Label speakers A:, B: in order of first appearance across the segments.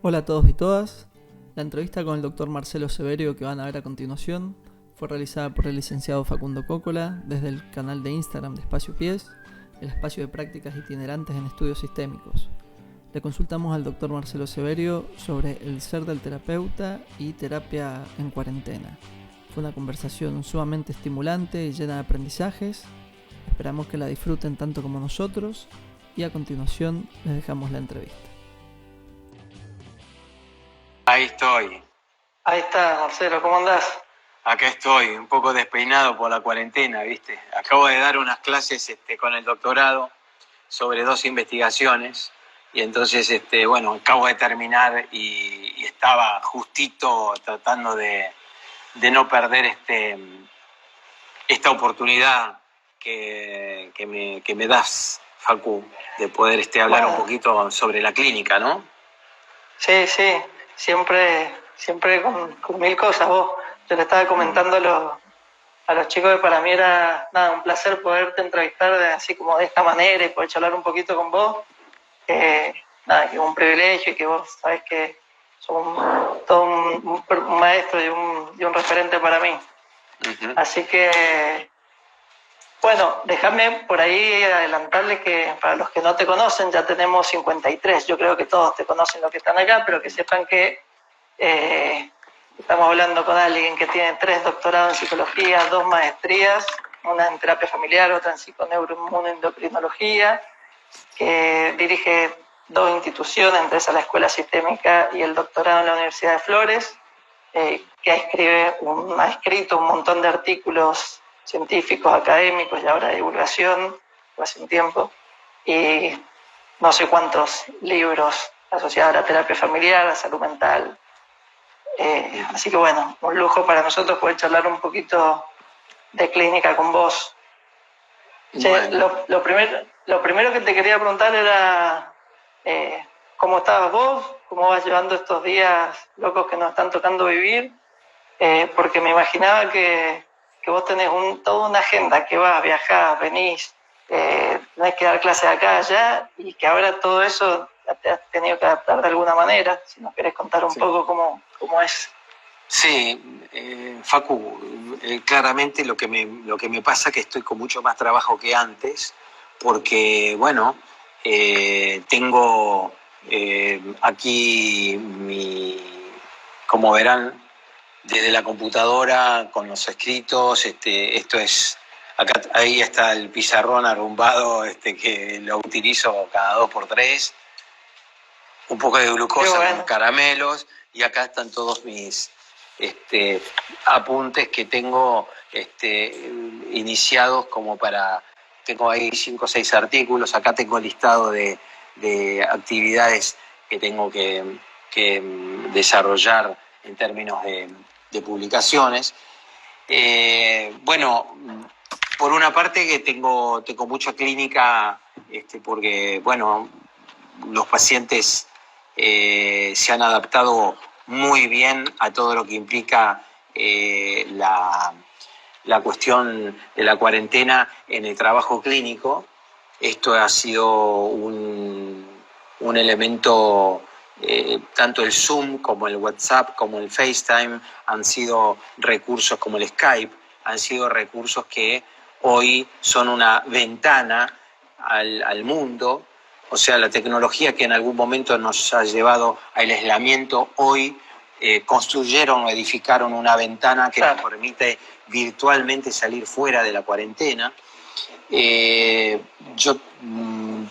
A: Hola a todos y todas. La entrevista con el doctor Marcelo Severio que van a ver a continuación fue realizada por el licenciado Facundo Coppola desde el canal de Instagram de Espacio Pies, el espacio de prácticas itinerantes en estudios sistémicos. Le consultamos al doctor Marcelo Severio sobre el ser del terapeuta y terapia en cuarentena. Fue una conversación sumamente estimulante y llena de aprendizajes. Esperamos que la disfruten tanto como nosotros y a continuación les dejamos la entrevista.
B: Ahí estoy.
A: Ahí está, Marcelo, ¿cómo andás?
B: Acá estoy, un poco despeinado por la cuarentena, ¿viste? Acabo de dar unas clases con el doctorado sobre 2 investigaciones y entonces, acabo de terminar y estaba justito tratando de no perder esta oportunidad que me das, Facu, de poder hablar un poquito sobre la clínica, ¿no?
A: Sí, siempre con mil cosas vos. Yo le estaba comentando a los chicos que para mí era un placer poderte entrevistar así como de esta manera y poder charlar un poquito con vos. Que es un privilegio y que vos sabés que sos todo un maestro y un referente para mí.
B: Uh-huh.
A: Así que, bueno, déjame por ahí adelantarle que para los que no te conocen ya tenemos 53. Yo creo que todos te conocen los que están acá, pero que sepan que estamos hablando con alguien que tiene 3 doctorados en psicología, 2 maestrías, una en terapia familiar, otra en psiconeuroinmunoendocrinología, que dirige 2 instituciones, entre esas la Escuela Sistémica y el doctorado en la Universidad de Flores, que ha escrito un montón de artículos científicos, académicos y ahora de divulgación, hace un tiempo, y no sé cuántos libros asociados a la terapia familiar, a la salud mental. Así que bueno, un lujo para nosotros poder charlar un poquito de clínica con vos.
B: Bueno.
A: Lo primero que te quería preguntar era cómo estabas vos, cómo vas llevando estos días locos que nos están tocando vivir, porque me imaginaba que vos tenés toda una agenda, que vas, viajás, venís, tenés que dar clases acá, allá, y que ahora todo eso te has tenido que adaptar de alguna manera. Si nos querés contar un poco cómo es.
B: Sí, Facu, claramente lo que me pasa es que estoy con mucho más trabajo que antes, porque, bueno, tengo aquí como verán, desde la computadora, con los escritos, ahí está el pizarrón arrumbado, que lo utilizo cada 2x3, un poco de glucosa con caramelos, y acá están todos mis apuntes que tengo iniciados tengo ahí 5 o 6 artículos, acá tengo listado de actividades que tengo que desarrollar en términos de publicaciones. Bueno, por una parte que tengo mucha clínica, porque, bueno, los pacientes se han adaptado muy bien a todo lo que implica la cuestión de la cuarentena en el trabajo clínico. Esto ha sido un elemento, tanto el Zoom como el WhatsApp, como el FaceTime, han sido recursos como el Skype, han sido recursos que hoy son una ventana al mundo. O sea, la tecnología que en algún momento nos ha llevado al aislamiento, hoy construyeron o edificaron una ventana que nos permite virtualmente salir fuera de la cuarentena. Yo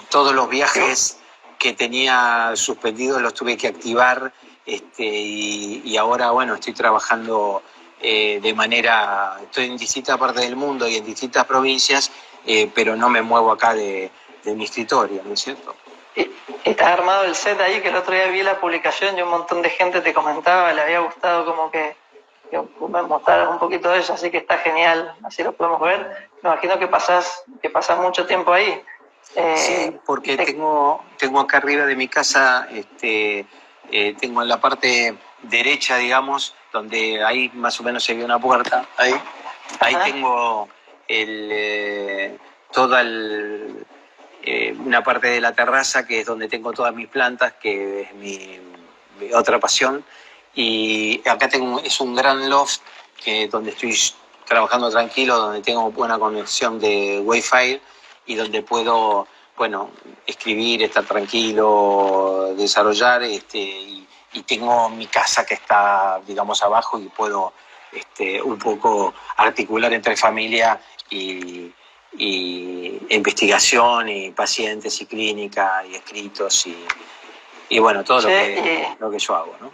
B: todos los viajes que tenía suspendidos los tuve que activar, y ahora, bueno, estoy trabajando estoy en distintas partes del mundo y en distintas provincias, pero no me muevo acá de mi escritorio, ¿no es cierto?
A: Y estás armado el set ahí, que el otro día vi la publicación y un montón de gente te comentaba, le había gustado como que me mostraras un poquito de eso, así que está genial, así lo podemos ver. Me imagino que pasás mucho tiempo ahí.
B: Sí, porque tengo acá arriba de mi casa, tengo en la parte derecha, digamos, donde ahí más o menos se ve una puerta, ahí tengo toda una parte de la terraza, que es donde tengo todas mis plantas, que es otra pasión. Y acá es un gran loft donde estoy trabajando tranquilo, donde tengo buena conexión de Wi-Fi y donde puedo, bueno, escribir, estar tranquilo, desarrollar, y tengo mi casa que está, digamos, abajo y puedo un poco articular entre familia y investigación y pacientes y clínica y escritos y bueno, todo lo que yo hago, ¿no?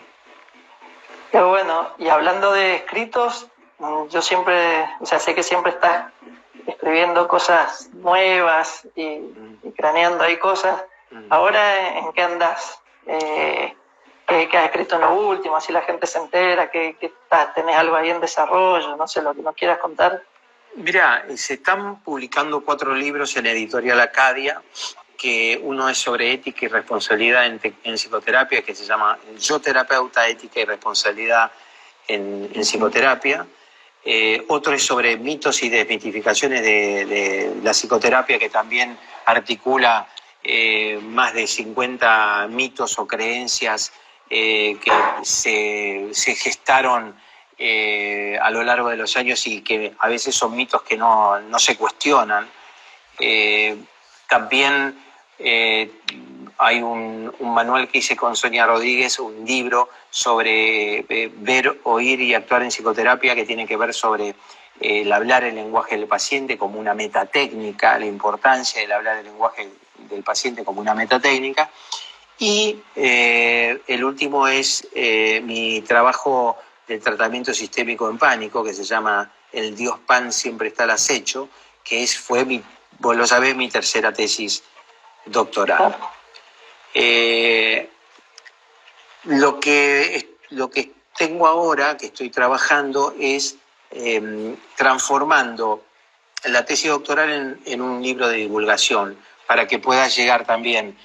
A: Qué bueno. Y hablando de escritos, yo siempre, o sea, sé que siempre estás escribiendo cosas nuevas y craneando ahí cosas. Ahora, ¿en qué andás? ¿Qué has escrito en lo último? Así la gente se entera que tenés algo ahí en desarrollo, no sé, lo que nos quieras contar.
B: Mira, se están publicando 4 libros en Editorial Acadia, que uno es sobre ética y responsabilidad en psicoterapia, que se llama Yo Terapeuta, Ética y Responsabilidad en Psicoterapia. Otro es sobre mitos y desmitificaciones de la psicoterapia, que también articula más de 50 mitos o creencias que se gestaron a lo largo de los años y que a veces son mitos que no se cuestionan. También hay un manual que hice con Sonia Rodríguez, un libro sobre ver, oír y actuar en psicoterapia, que tiene que ver sobre el hablar el lenguaje del paciente como una metatécnica, la importancia del hablar el lenguaje del paciente como una metatécnica. Y el último es mi trabajo del tratamiento sistémico en pánico, que se llama El Dios Pan siempre está al acecho, que fue, vos lo sabés, mi tercera tesis doctoral. Lo que tengo ahora, que estoy trabajando, es transformando la tesis doctoral en un libro de divulgación, para que pueda llegar también.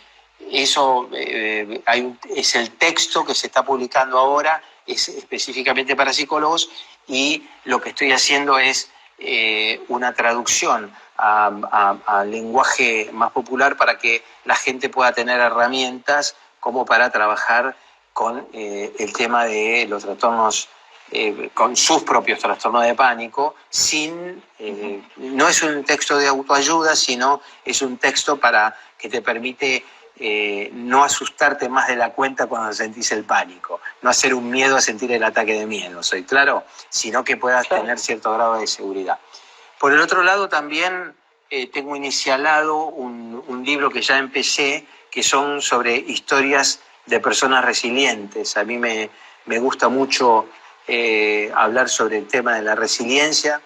B: Eso es el texto que se está publicando ahora, es específicamente para psicólogos, y lo que estoy haciendo es una traducción al lenguaje más popular para que la gente pueda tener herramientas como para trabajar con el tema de los trastornos, con sus propios trastornos de pánico, no es un texto de autoayuda, sino es un texto que te permite no asustarte más de la cuenta cuando sentís el pánico, no hacer un miedo a sentir el ataque de miedo, ¿soy claro? Sino que puedas tener cierto grado de seguridad. Por el otro lado, también tengo inicialado un libro que ya empecé, que son sobre historias de personas resilientes. A mí me gusta mucho hablar sobre el tema de la resiliencia,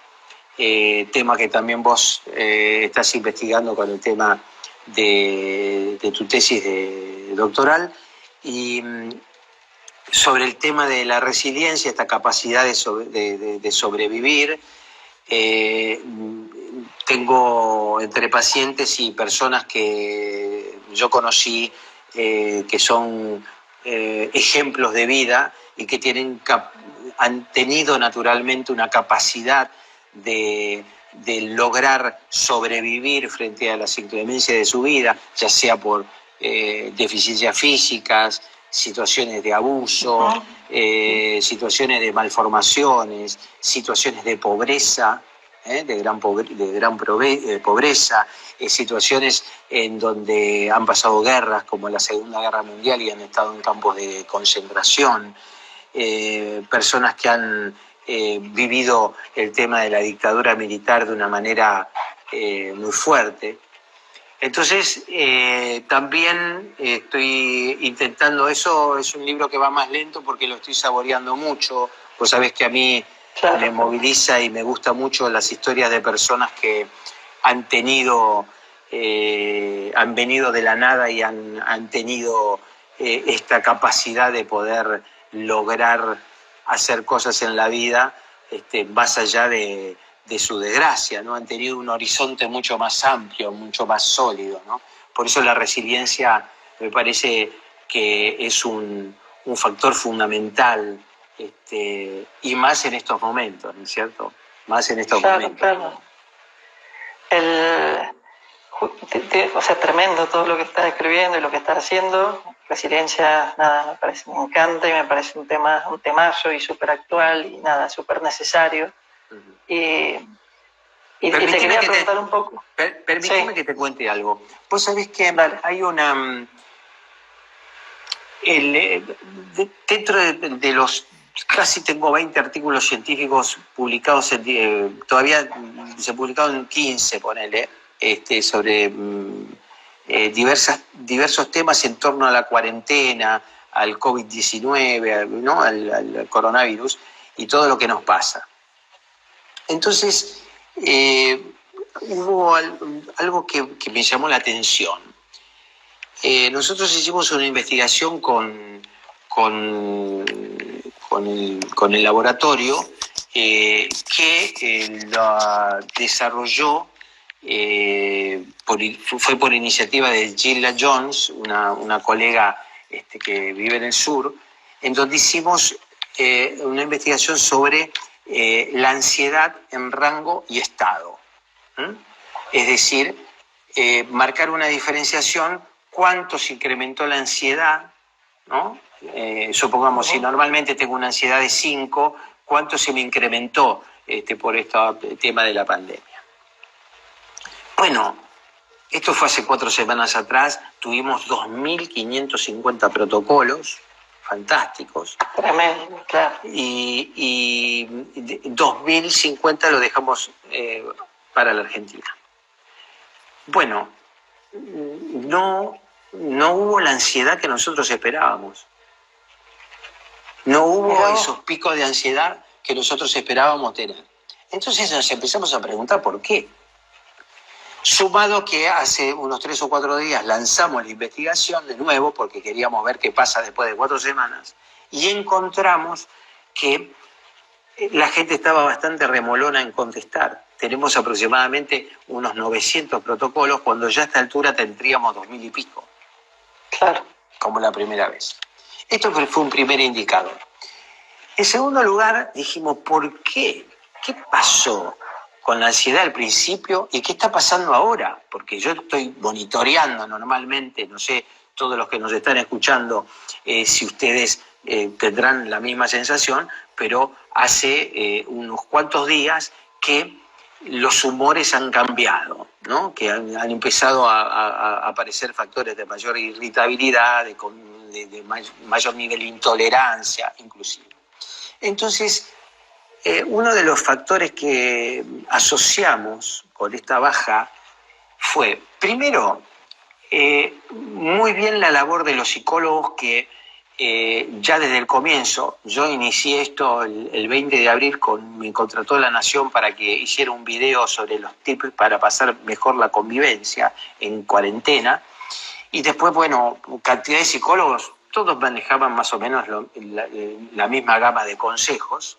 B: tema que también vos estás investigando con el tema de tu tesis doctoral, y sobre el tema de la resiliencia, esta capacidad de sobrevivir. Tengo entre pacientes y personas que yo conocí que son ejemplos de vida y que han tenido naturalmente una capacidad de lograr sobrevivir frente a las inclemencias de su vida, ya sea por deficiencias físicas, situaciones de abuso, situaciones de malformaciones, situaciones de pobreza, de gran pobreza, situaciones en donde han pasado guerras como la Segunda Guerra Mundial y han estado en campos de concentración, personas que han vivido el tema de la dictadura militar de una manera muy fuerte. Entonces, también estoy intentando, eso es un libro que va más lento porque lo estoy saboreando mucho. Vos sabés que a mí me moviliza y me gusta mucho las historias de personas que han venido de la nada y han tenido esta capacidad de poder lograr hacer cosas en la vida más allá de su desgracia, ¿no? Han tenido un horizonte mucho más amplio, mucho más sólido, ¿no? Por eso la resiliencia me parece que es un factor fundamental, y más en estos momentos, ¿no es cierto? Más en estos momentos.
A: Claro. O sea, tremendo todo lo que estás escribiendo y lo que estás haciendo. resiliencia, nada, me encanta y me parece un temazo y súper actual y nada, súper necesario. Y te quería preguntar un poco.
B: Permíteme que te cuente algo. Vos sabés que hay una... dentro de los... Casi tengo 20 artículos científicos publicados, todavía se publicaron 15, ponele, sobre diversos temas en torno a la cuarentena, al COVID-19, ¿no? al coronavirus y todo lo que nos pasa. Entonces, hubo algo que me llamó la atención. Nosotros hicimos una investigación con el laboratorio que la desarrolló, fue por iniciativa de Gilla Jones, una colega que vive en el sur, en donde hicimos una investigación sobre la ansiedad en rango y estado. Es decir, marcar una diferenciación, cuánto se incrementó la ansiedad, ¿no? Supongamos, si normalmente tengo una ansiedad de 5, ¿cuánto se me incrementó por este tema de la pandemia? Bueno, esto fue hace 4 semanas atrás, tuvimos 2.550 protocolos, fantásticos.
A: Tremendo, claro.
B: Y 2.050 lo dejamos para la Argentina. Bueno, no hubo la ansiedad que nosotros esperábamos. No hubo esos picos de ansiedad que nosotros esperábamos tener. Entonces nos empezamos a preguntar por qué. Sumado que hace unos 3 o 4 días lanzamos la investigación de nuevo porque queríamos ver qué pasa después de 4 semanas y encontramos que la gente estaba bastante remolona en contestar. Tenemos aproximadamente unos 900 protocolos cuando ya a esta altura tendríamos 2.000 y pico.
A: Claro.
B: Como la primera vez. Esto fue un primer indicador. En segundo lugar, dijimos, ¿por qué? ¿Qué pasó con la ansiedad al principio y qué está pasando ahora? Porque yo estoy monitoreando normalmente, no sé, todos los que nos están escuchando, si ustedes tendrán la misma sensación, pero hace unos cuantos días que los humores han cambiado, ¿no? Que han empezado a aparecer factores de mayor irritabilidad, de mayor nivel de intolerancia, inclusive. Entonces, uno de los factores que asociamos con esta baja fue, primero, muy bien la labor de los psicólogos que ya desde el comienzo, yo inicié esto el 20 de abril, me contrató La Nación para que hiciera un video sobre los tips para pasar mejor la convivencia en cuarentena. Y después, bueno, cantidad de psicólogos, todos manejaban más o menos la misma gama de consejos.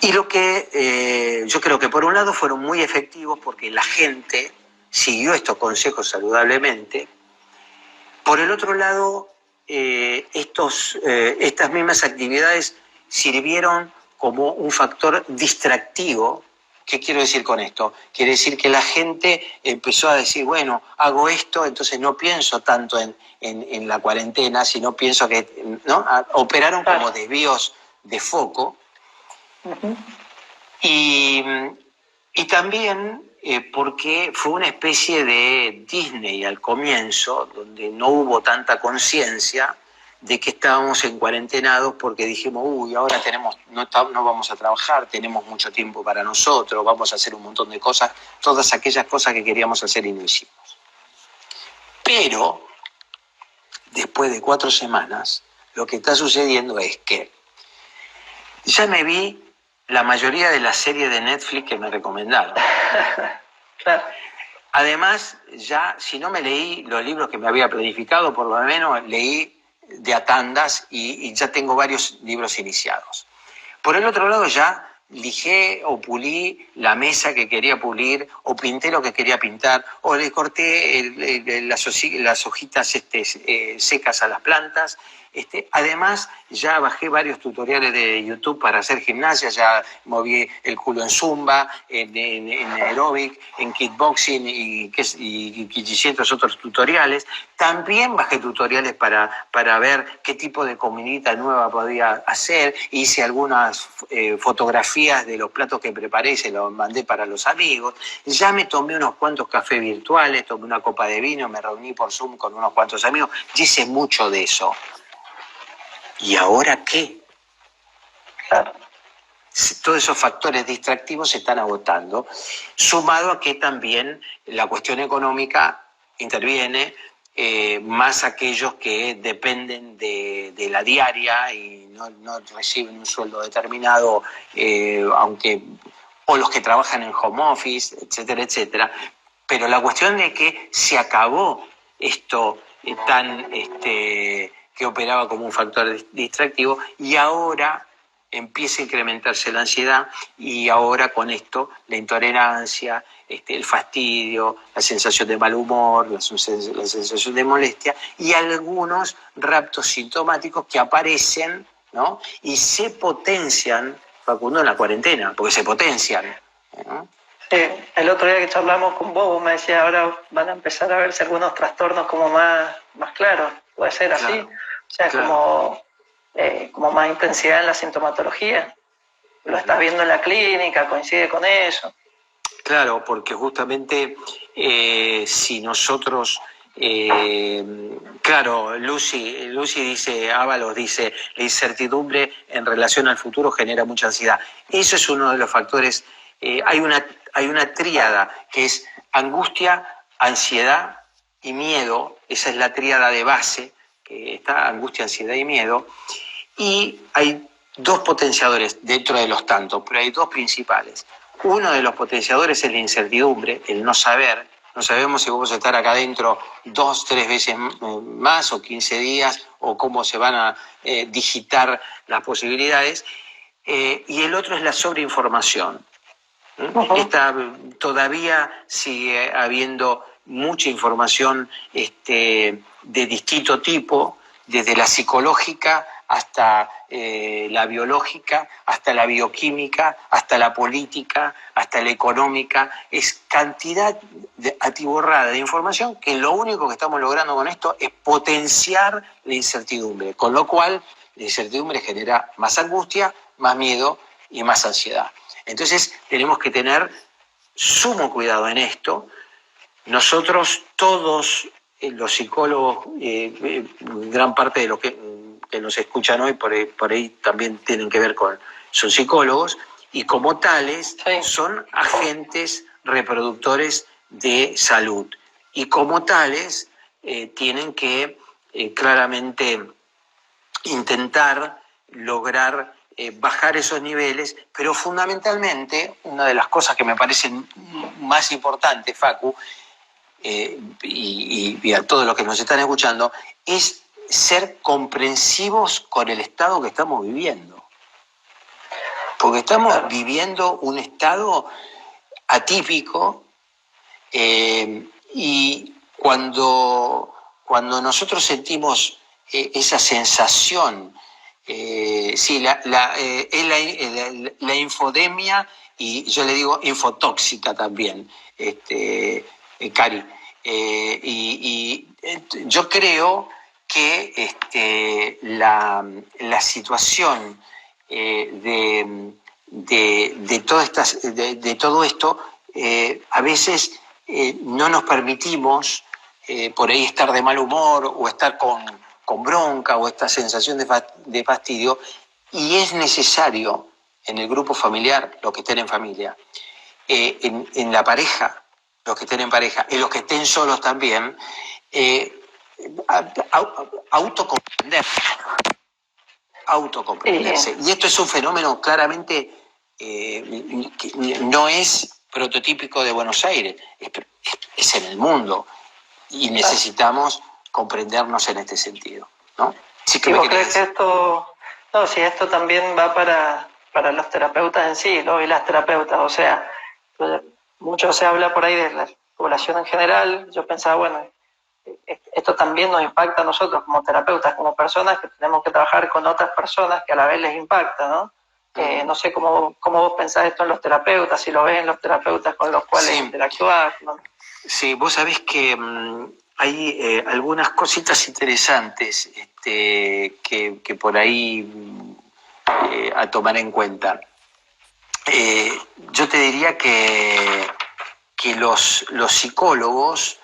B: Y lo que yo creo que por un lado fueron muy efectivos porque la gente siguió estos consejos saludablemente. Por el otro lado, estas mismas actividades sirvieron como un factor distractivo. ¿Qué quiero decir con esto? Quiere decir que la gente empezó a decir, bueno, hago esto, entonces no pienso tanto en la cuarentena, sino pienso que, ¿no? Operaron como desvíos de foco. Uh-huh. Y también porque fue una especie de Disney al comienzo, donde no hubo tanta conciencia de que estábamos en cuarentenados porque dijimos, ahora no vamos a trabajar, tenemos mucho tiempo para nosotros, vamos a hacer un montón de cosas, todas aquellas cosas que queríamos hacer y no hicimos. Pero, después de 4 semanas, lo que está sucediendo es que ya me vi la mayoría de las series de Netflix que me recomendaron.
A: Claro.
B: Además, ya, si no me leí los libros que me había planificado, por lo menos leí de a tandas y ya tengo varios libros iniciados. Por el otro lado, ya lijé o pulí la mesa que quería pulir, o pinté lo que quería pintar, o le corté las hojitas secas a las plantas. Además, ya bajé varios tutoriales de YouTube para hacer gimnasia, ya moví el culo en zumba, en aeróbic, en kickboxing y 500 otros tutoriales. También bajé tutoriales para ver qué tipo de comidita nueva podía hacer. Hice algunas fotografías de los platos que preparé y se los mandé para los amigos. Ya me tomé unos cuantos cafés virtuales, tomé una copa de vino, me reuní por Zoom con unos cuantos amigos. Y hice mucho de eso. ¿Y ahora qué?
A: Claro.
B: Todos esos factores distractivos se están agotando, sumado a que también la cuestión económica interviene, más aquellos que dependen de la diaria y no reciben un sueldo determinado, o los que trabajan en home office, etcétera, etcétera. Pero la cuestión es que se acabó esto que operaba como un factor distractivo, y ahora empieza a incrementarse la ansiedad, y ahora con esto la intolerancia, el fastidio, la sensación de mal humor, la sensación de molestia y algunos raptos sintomáticos que aparecen, ¿no? Y se potencian, Facundo, en la cuarentena, porque se potencian, ¿no?
A: Sí, el otro día que charlamos con vos me decía, ahora van a empezar a verse algunos trastornos como más claros. ¿Puede ser así?
B: Claro,
A: O sea,
B: claro.
A: como más intensidad en la sintomatología. Lo estás viendo en la clínica, coincide con eso.
B: Claro, porque justamente si nosotros, claro, Lucy dice, Ábalos dice, la incertidumbre en relación al futuro genera mucha ansiedad. Eso es uno de los factores. Hay una tríada que es angustia, ansiedad y miedo. Esa es la tríada de base, que está angustia, ansiedad y miedo. Y hay dos potenciadores dentro de los tantos, pero hay dos principales. Uno de los potenciadores es la incertidumbre, el no saber. No sabemos si vamos a estar acá adentro 2, 3 veces más o 15 días, o cómo se van a digitar las posibilidades. Y el otro es la sobreinformación. Todavía sigue habiendo mucha información de distinto tipo, desde la psicológica hasta la biológica, hasta la bioquímica, hasta la política, hasta la económica. Es cantidad atiborrada de información, que lo único que estamos logrando con esto es potenciar la incertidumbre, con lo cual la incertidumbre genera más angustia, más miedo y más ansiedad. Entonces tenemos que tener sumo cuidado en esto. Nosotros todos, los psicólogos, gran parte de los que nos escuchan hoy, por ahí también tienen que ver son psicólogos, y como tales son agentes reproductores de salud. Y como tales tienen que claramente intentar lograr bajar esos niveles, pero fundamentalmente una de las cosas que me parecen más importantes, Facu, y a todos los que nos están escuchando, es ser comprensivos con el estado que estamos viviendo. Porque estamos viviendo un estado atípico, y cuando nosotros sentimos esa sensación, sí, la infodemia, y yo le digo infotóxica también, Cari. Yo creo que la situación de todo esto, a veces no nos permitimos por ahí estar de mal humor, o estar con bronca, o esta sensación de fastidio, y es necesario en el grupo familiar, los que estén en familia, en la pareja, los que estén en pareja, y los que estén solos también, autocomprenderse. Y esto es un fenómeno claramente que no es prototípico de Buenos Aires, es en el mundo, y necesitamos comprendernos en este sentido, ¿no?
A: Sí, ¿vos crees que esto también va para para los terapeutas en sí, ¿no? Y las terapeutas, o sea, mucho se habla por ahí de la población en general. Yo pensaba, bueno, esto también nos impacta a nosotros como terapeutas, como personas que tenemos que trabajar con otras personas que a la vez les impacta, ¿no? No sé cómo vos pensás esto en los terapeutas, si lo ves en los terapeutas con los cuales interactúas, ¿no?
B: Sí, vos sabés que hay algunas cositas interesantes que por ahí a tomar en cuenta. Yo te diría que los psicólogos,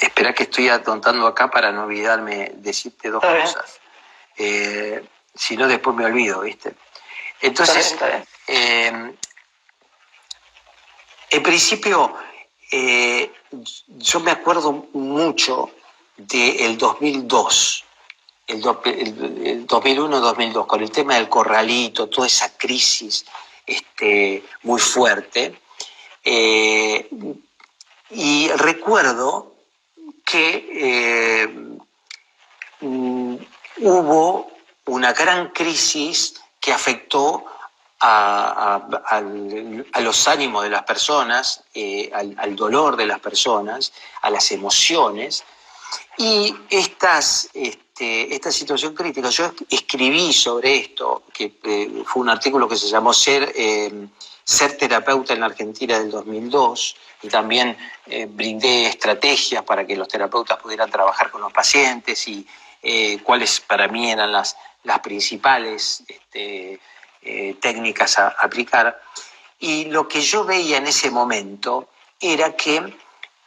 B: espera que estoy atontando acá para no olvidarme decirte dos cosas. Si no, después me olvido, ¿viste? Entonces,
A: está bien.
B: En principio, yo me acuerdo mucho del 2002, el 2001-2002, con el tema del corralito, toda esa crisis muy fuerte. Y recuerdo que hubo una gran crisis que afectó a los ánimos de las personas, al dolor de las personas, a las emociones. Y esta situación crítica, yo escribí sobre esto, que fue un artículo que se llamó Ser terapeuta en la Argentina del 2002, y también brindé estrategias para que los terapeutas pudieran trabajar con los pacientes y cuáles para mí eran las principales técnicas a aplicar. Y lo que yo veía en ese momento era que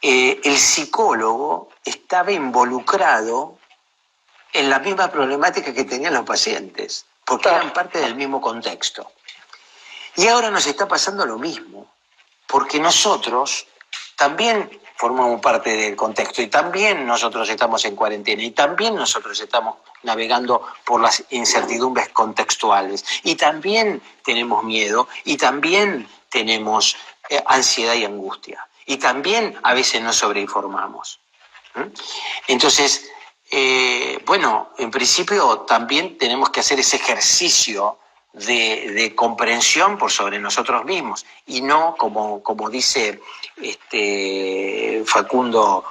B: el psicólogo estaba involucrado en la misma problemática que tenían los pacientes, porque eran parte del mismo contexto. Y ahora nos está pasando lo mismo, porque nosotros también formamos parte del contexto y también nosotros estamos en cuarentena y también nosotros estamos navegando por las incertidumbres contextuales y también tenemos miedo y también tenemos ansiedad y angustia y también a veces nos sobreinformamos. Entonces, bueno, en principio también tenemos que hacer ese ejercicio de comprensión por sobre nosotros mismos y no como dice Facundo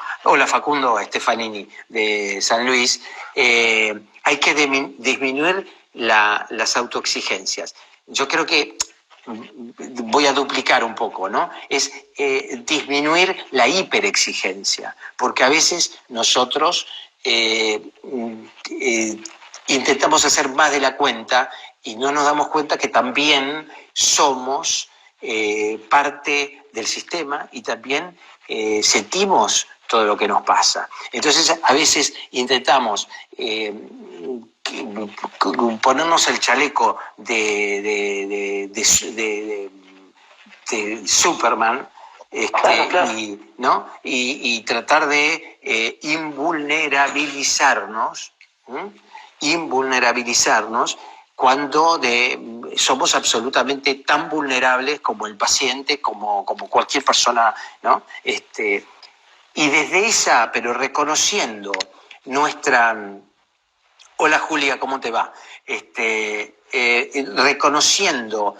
B: Stefanini de San Luis, hay que disminuir las autoexigencias. Yo creo que voy a duplicar un poco, ¿no? Es disminuir la hiperexigencia, porque a veces nosotros intentamos hacer más de la cuenta y no nos damos cuenta que también somos parte del sistema y también sentimos todo lo que nos pasa. Entonces, a veces intentamos ponernos el chaleco de Superman, claro. Y tratar de invulnerabilizarnos cuando somos absolutamente tan vulnerables como el paciente, como cualquier persona, ¿no? Y desde pero reconociendo nuestra... Hola Julia, ¿cómo te va? Reconociendo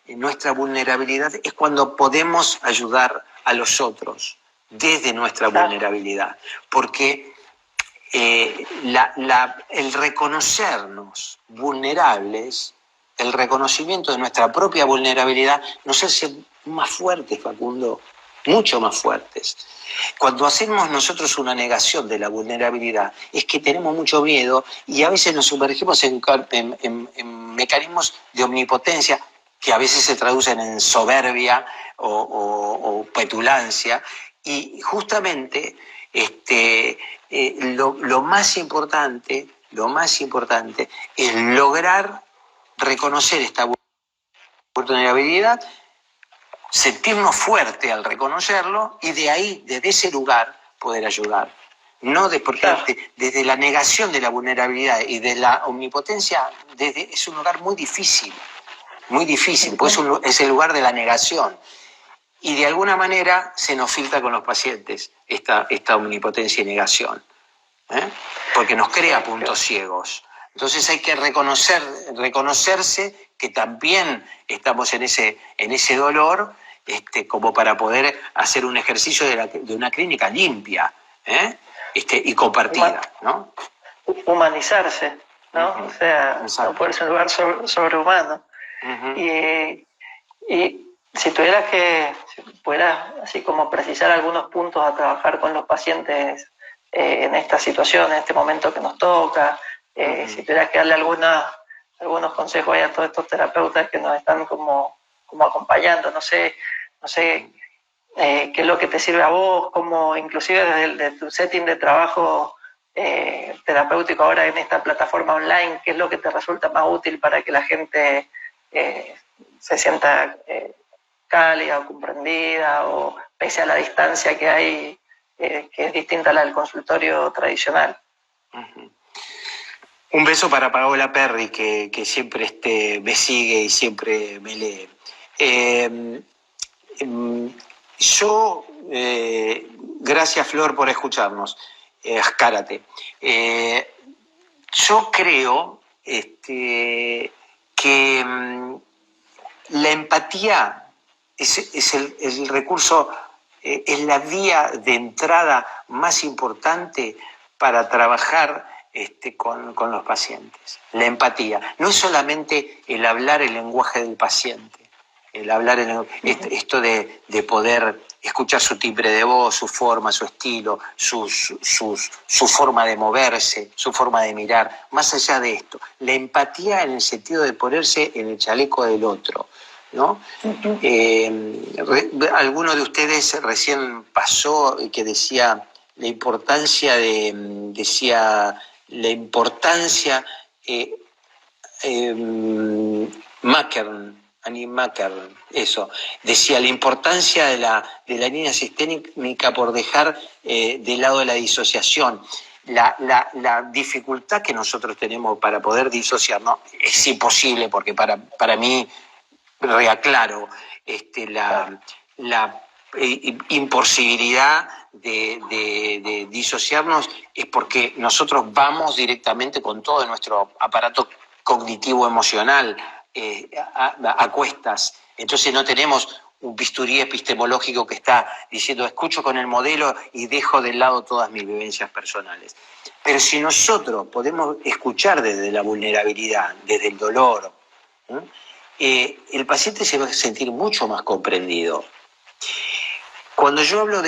B: nuestra vulnerabilidad es cuando podemos ayudar a los otros desde nuestra vulnerabilidad, porque el reconocernos vulnerables, el reconocimiento de nuestra propia vulnerabilidad nos hace más fuertes, Facundo, mucho más fuertes. Cuando hacemos nosotros una negación de la vulnerabilidad es que tenemos mucho miedo y a veces nos sumergimos en mecanismos de omnipotencia que a veces se traducen en soberbia o petulancia, y justamente lo más importante es lograr reconocer esta vulnerabilidad, sentirnos fuerte al reconocerlo y de ahí, desde ese lugar, poder ayudar. No porque desde la negación de la vulnerabilidad y de la omnipotencia, es un lugar muy difícil, pues es el lugar de la negación. Y de alguna manera se nos filtra con los pacientes esta omnipotencia y negación. ¿eh? Porque nos crea puntos ciegos. Entonces hay que reconocerse que también estamos en ese dolor, como para poder hacer un ejercicio de una clínica limpia, ¿eh? Y compartida, ¿no?
A: Humanizarse, ¿no?
B: Uh-huh.
A: O sea,
B: Exacto.
A: no puede ser un lugar sobrehumano.
B: Uh-huh.
A: Y si pudieras así como precisar algunos puntos a trabajar con los pacientes en esta situación, en este momento que nos toca,
B: Uh-huh.
A: si tuvieras que darle algunos consejos a todos estos terapeutas que nos están como acompañando, no sé qué es lo que te sirve a vos, como inclusive desde tu setting de trabajo terapéutico ahora en esta plataforma online, qué es lo que te resulta más útil para que la gente se sienta cálida o comprendida, o pese a la distancia que hay, que es distinta a la del consultorio tradicional.
B: Uh-huh. Un beso para Paola Perry, que siempre me sigue y siempre me lee. Gracias Flor por escucharnos. Ascárate. Yo creo que la empatía es el recurso, es la vía de entrada más importante para trabajar con los pacientes. La empatía. No es solamente el hablar el lenguaje del paciente, esto de poder escuchar su timbre de voz, su forma, su estilo, su forma de moverse, su forma de mirar. Más allá de esto, la empatía en el sentido de ponerse en el chaleco del otro, ¿no? Alguno de ustedes recién pasó que decía la importancia Annie Mackern, eso, decía la importancia de la línea sistémica por dejar de lado la disociación. La dificultad que nosotros tenemos para poder disociarnos es imposible, porque para mí, reaclaro, la imposibilidad de disociarnos es porque nosotros vamos directamente con todo nuestro aparato cognitivo emocional a cuestas. Entonces no tenemos un bisturí epistemológico que está diciendo escucho con el modelo y dejo de lado todas mis vivencias personales. Pero si nosotros podemos escuchar desde la vulnerabilidad, desde el dolor, el paciente se va a sentir mucho más comprendido. Cuando yo hablo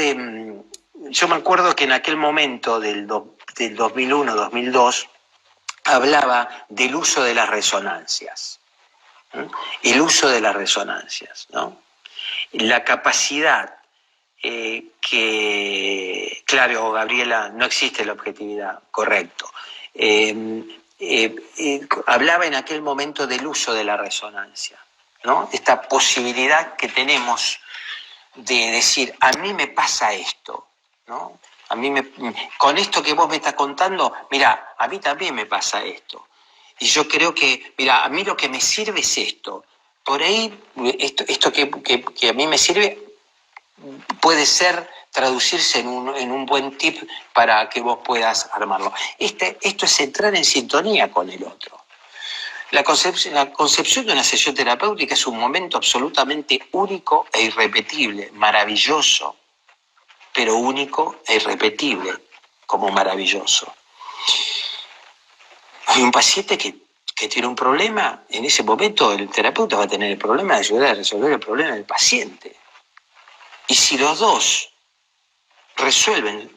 B: yo me acuerdo que en aquel momento del 2001-2002 hablaba del uso de las resonancias. El uso de las resonancias, ¿no? La capacidad claro, Gabriela, no existe la objetividad, correcto. Hablaba en aquel momento del uso de la resonancia, ¿no? Esta posibilidad que tenemos de decir, a mí me pasa esto, ¿no? Con esto que vos me estás contando, mira, a mí también me pasa esto. Y yo creo que, mira, a mí lo que me sirve es esto. Por ahí, esto que a mí me sirve puede traducirse en un buen tip para que vos puedas armarlo. Esto es entrar en sintonía con el otro. La concepción de una sesión terapéutica es un momento absolutamente único e irrepetible, maravilloso, pero único e irrepetible como maravilloso. Hay un paciente que tiene un problema, en ese momento el terapeuta va a tener el problema de ayudar a resolver el problema del paciente. Y si los dos resuelven,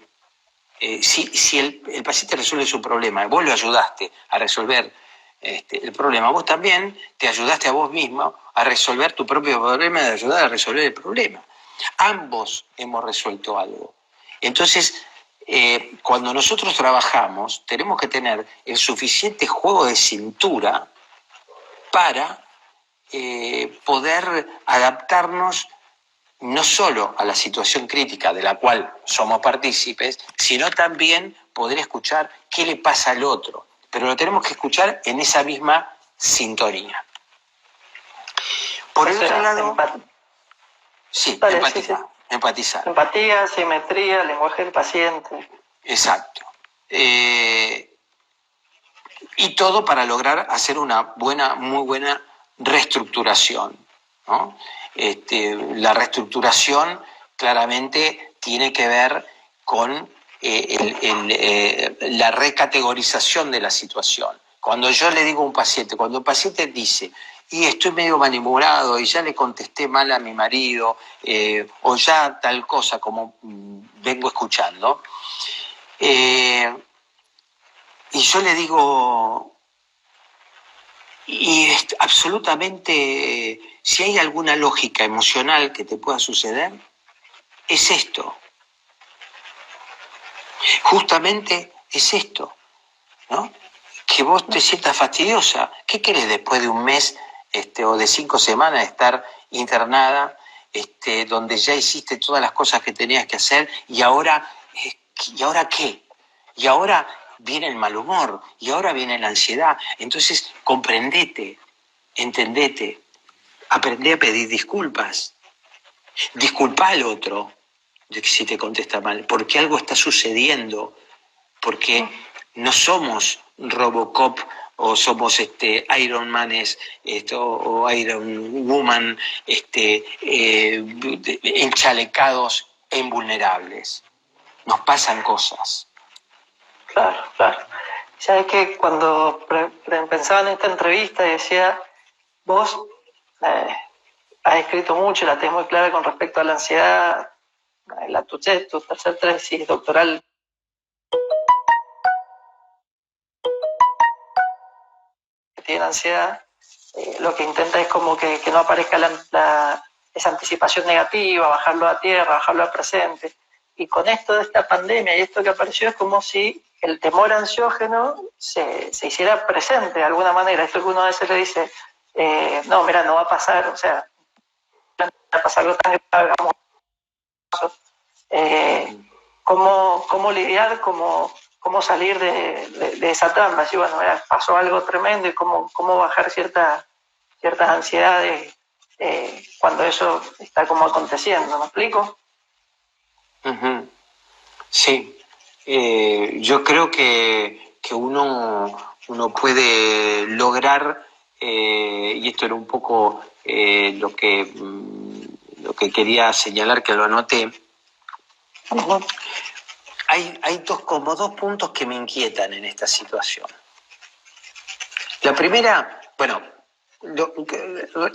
B: si el paciente resuelve su problema y vos lo ayudaste a resolver el problema, vos también te ayudaste a vos mismo a resolver tu propio problema, de ayudar a resolver el problema. Ambos hemos resuelto algo. Entonces, cuando nosotros trabajamos, tenemos que tener el suficiente juego de cintura para poder adaptarnos no solo a la situación crítica de la cual somos partícipes, sino también poder escuchar qué le pasa al otro. Pero lo tenemos que escuchar en esa misma sintonía. Por el otro lado, sí, empatizar.
A: Empatía, simetría, lenguaje del paciente.
B: Exacto. Y todo para lograr hacer una muy buena reestructuración, ¿no? La reestructuración claramente tiene que ver con la recategorización de la situación. Cuando yo le digo a un paciente, cuando el paciente dice, y estoy medio malhumorado y ya le contesté mal a mi marido, o ya tal cosa como vengo escuchando, y yo le digo, y absolutamente, si hay alguna lógica emocional que te pueda suceder, es esto. Justamente es esto, ¿no? Que vos te sientas fastidiosa. ¿Qué querés después de un mes o de 5 semanas de estar internada, donde ya hiciste todas las cosas que tenías que hacer y ahora qué? Y ahora viene el mal humor y ahora viene la ansiedad. Entonces, comprendete, entendete, aprendé a pedir disculpas. Disculpa al otro de que si te contesta mal, porque algo está sucediendo, porque no somos Robocop o somos Iron Manes o Iron Woman enchalecados e invulnerables. Nos pasan cosas.
A: Claro, claro. Sabes que cuando pensaba en esta entrevista y decía, vos has escrito mucho, la tenés muy clara con respecto a la ansiedad, tu tercer tesis doctoral que tiene ansiedad, lo que intenta es como que no aparezca esa anticipación negativa, bajarlo a tierra, bajarlo al presente. Y con esto de esta pandemia y esto que apareció es como si el temor ansiógeno se hiciera presente de alguna manera. Esto que uno a veces le dice, no, mira, no va a pasar, o sea, no va a pasar algo tan grave, vamos. ¿Cómo lidiar, cómo salir de esa trampa? Si, bueno, mira, pasó algo tremendo y cómo bajar ciertas ansiedades cuando eso está como aconteciendo, ¿me explico?
B: Uh-huh. Sí, yo creo que uno puede lograr, y esto era un poco lo que quería señalar, que lo anoté. Uh-huh. Hay dos puntos que me inquietan en esta situación. La primera, bueno,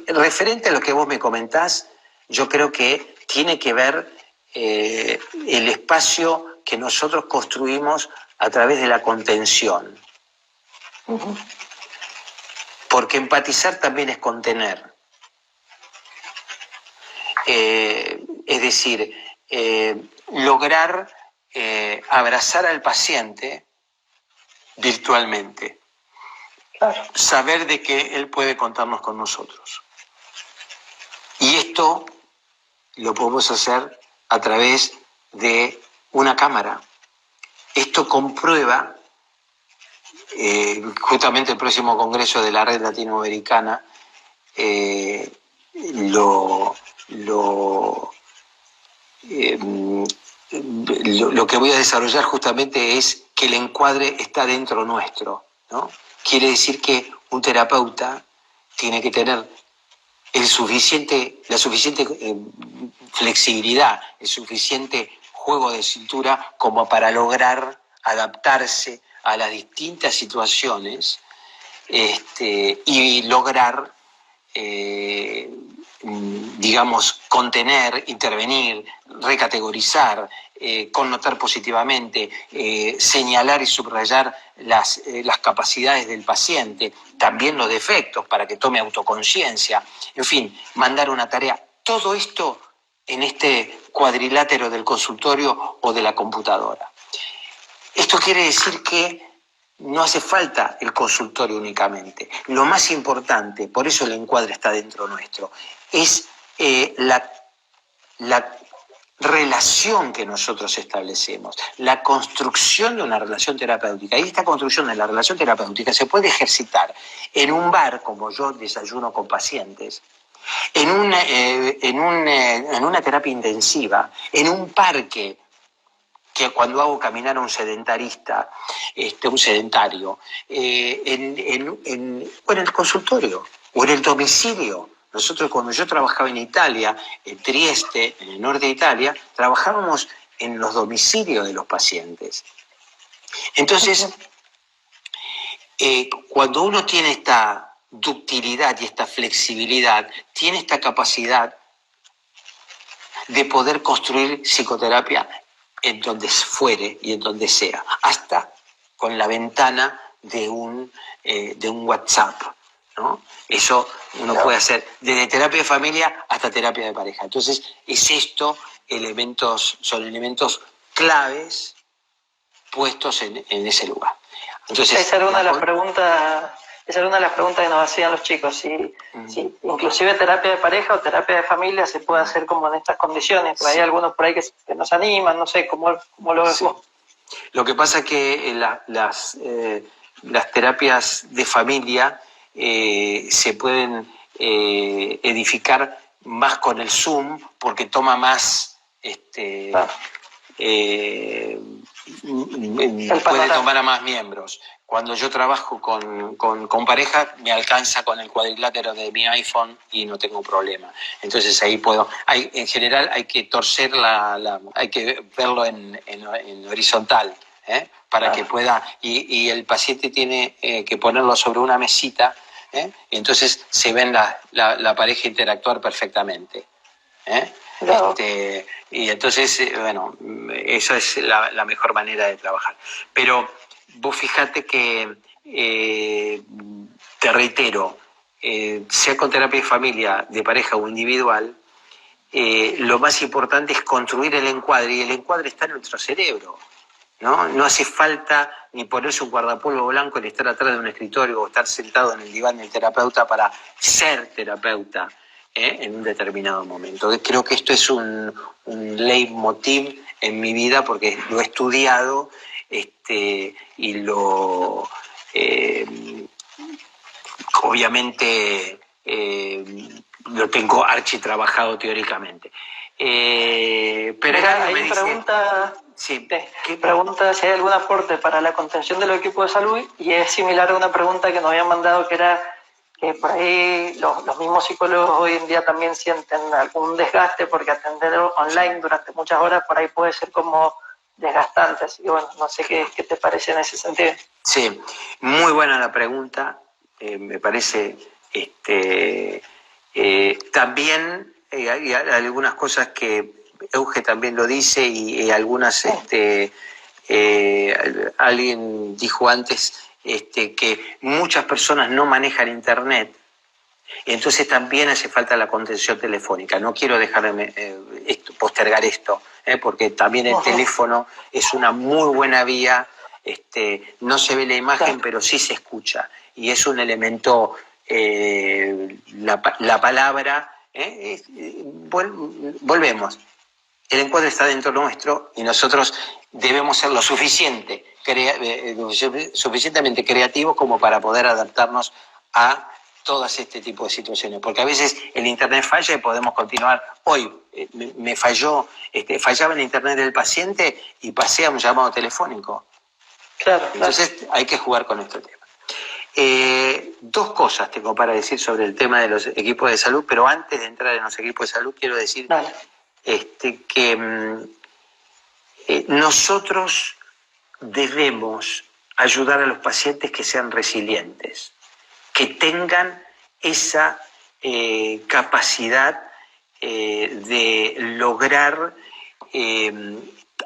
B: referente a lo que vos me comentás, yo creo que tiene que ver el espacio que nosotros construimos a través de la contención. Uh-huh. Porque empatizar también es contener. Es decir, lograr abrazar al paciente virtualmente. Claro. Saber de que él puede contarnos con nosotros. Y esto lo podemos hacer a través de una cámara. Esto comprueba, justamente el próximo congreso de la Red Latinoamericana, lo que voy a desarrollar justamente es que el encuadre está dentro nuestro, ¿no? Quiere decir que un terapeuta tiene que tener la suficiente flexibilidad, el suficiente juego de cintura como para lograr adaptarse a las distintas situaciones y lograr, digamos, contener, intervenir, recategorizar, connotar positivamente, señalar y subrayar las capacidades del paciente, también los defectos para que tome autoconciencia, en fin, mandar una tarea. Todo esto en este cuadrilátero del consultorio o de la computadora. Esto quiere decir que no hace falta el consultorio únicamente. Lo más importante, por eso el encuadre está dentro nuestro, es la relación que nosotros establecemos, la construcción de una relación terapéutica. Y esta construcción de la relación terapéutica se puede ejercitar en un bar, como yo desayuno con pacientes, en una terapia intensiva, en un parque, que sea, cuando hago caminar a un sedentarista, un sedentario, o en el consultorio, o en el domicilio. Nosotros, cuando yo trabajaba en Italia, en Trieste, en el norte de Italia, trabajábamos en los domicilios de los pacientes. Entonces, cuando uno tiene esta ductilidad y esta flexibilidad, tiene esta capacidad de poder construir psicoterapia en donde fuere y en donde sea, hasta con la ventana de un WhatsApp, ¿no? Eso uno puede hacer desde terapia de familia hasta terapia de pareja. Entonces, son elementos claves puestos en ese lugar. Entonces,
A: esa era una de las preguntas que nos hacían los chicos, si inclusive terapia de pareja o terapia de familia se puede hacer como en estas condiciones, porque hay algunos por ahí que nos animan, no sé, ¿cómo lo ves vos?
B: Lo que pasa es que las terapias de familia se pueden edificar más con el Zoom porque toma más puede tomar a más miembros. Cuando yo trabajo con pareja, me alcanza con el cuadrilátero de mi iPhone y no tengo problema. Entonces ahí en general hay que torcer hay que verlo en horizontal, para que pueda, y el paciente tiene que ponerlo sobre una mesita, entonces se ven la pareja interactuar perfectamente.
A: Claro.
B: Y entonces, bueno, eso es la mejor manera de trabajar. Pero vos fíjate que, te reitero, sea con terapia de familia, de pareja o individual, lo más importante es construir el encuadre, y el encuadre está en nuestro cerebro, ¿no? No hace falta ni ponerse un guardapolvo blanco ni estar atrás de un escritorio o estar sentado en el diván del terapeuta para ser terapeuta en un determinado momento. Creo que esto es un leitmotiv en mi vida porque lo he estudiado y obviamente lo tengo architrabajado teóricamente. Pero
A: mira, ahí pregunta...
B: Sí.
A: Pregunta si hay algún aporte para la contención de los equipos de salud, y es similar a una pregunta que nos habían mandado, que era que por ahí los mismos psicólogos hoy en día también sienten algún desgaste porque atender online durante muchas horas por ahí puede ser como desgastante. Así que bueno, no sé qué te parece en ese sentido.
B: Sí, muy buena la pregunta. Me parece también hay algunas cosas que Euge también lo dice y algunas alguien dijo antes que muchas personas no manejan internet, entonces también hace falta la contención telefónica. No quiero dejarme postergar esto, porque también el teléfono es una muy buena vía. No se ve la imagen, pero sí se escucha, y es un elemento, la palabra, volvemos. El encuadre está dentro nuestro y nosotros debemos ser lo suficientemente creativos como para poder adaptarnos a todas este tipo de situaciones. Porque a veces el internet falla y podemos continuar. Hoy me fallaba el internet del paciente y pasé a un llamado telefónico.
A: Claro.
B: Entonces hay que jugar con este tema. Dos cosas tengo para decir sobre el tema de los equipos de salud, pero antes de entrar en los equipos de salud quiero decir que nosotros debemos ayudar a los pacientes que sean resilientes, que tengan esa capacidad de lograr